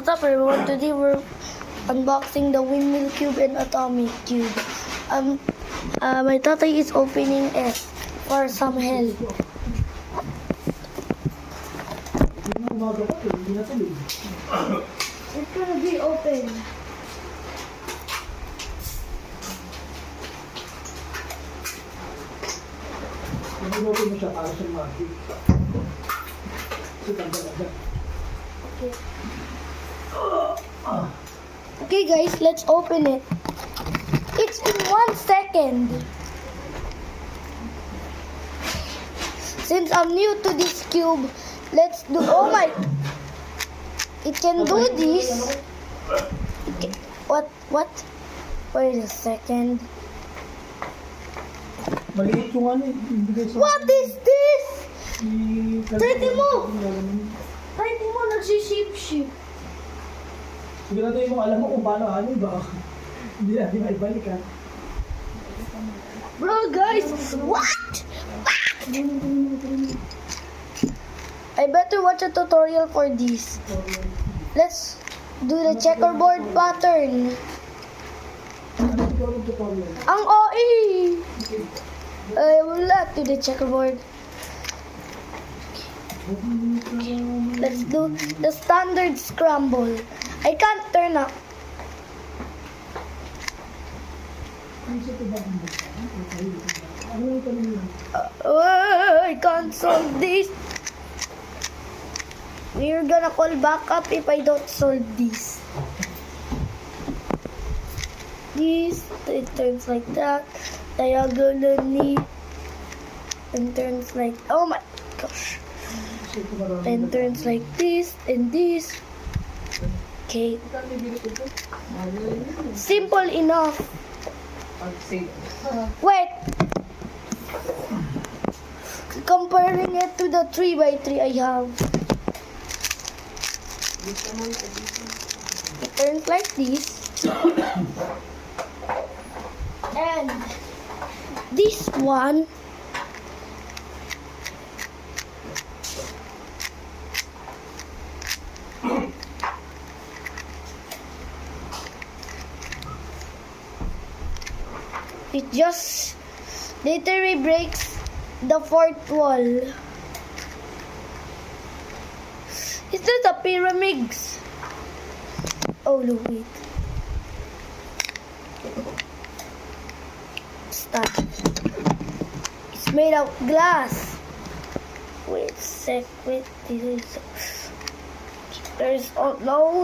What's up everyone? Today we're unboxing the windmill cube and atomic cube. My tatay is opening it for some help. It's gonna be open. Nag-open mo siya para sa magic. Okay. Okay guys, let's open it. It's in 1 second. Since I'm new to this cube, let's do. Oh my! It can do this. What? Wait a second. Maliit yung ano eh. What is this? Try mo! Nagsisip-sip. Sigurado yung alam mo kung paano ano ba? Hindi natin maibalik ha. Bro, guys! What? I better watch a tutorial for this. Let's do the checkerboard pattern. Ang OE! I will not do the checkerboard. Okay. Let's do the standard scramble. I can't turn up. I can't solve this. We're gonna call back up if I don't solve this. This, it turns like that, diagonally, and turns like, oh my gosh, and turns like this, and this. Okay. Simple enough. Wait. Comparing it to the 3x3 I have. It turns like this. And this one it just literally breaks the fourth wall. Is that the pyramids? Oh no, wait. Stop. It's made of glass. Wait a sec. Wait. There's no.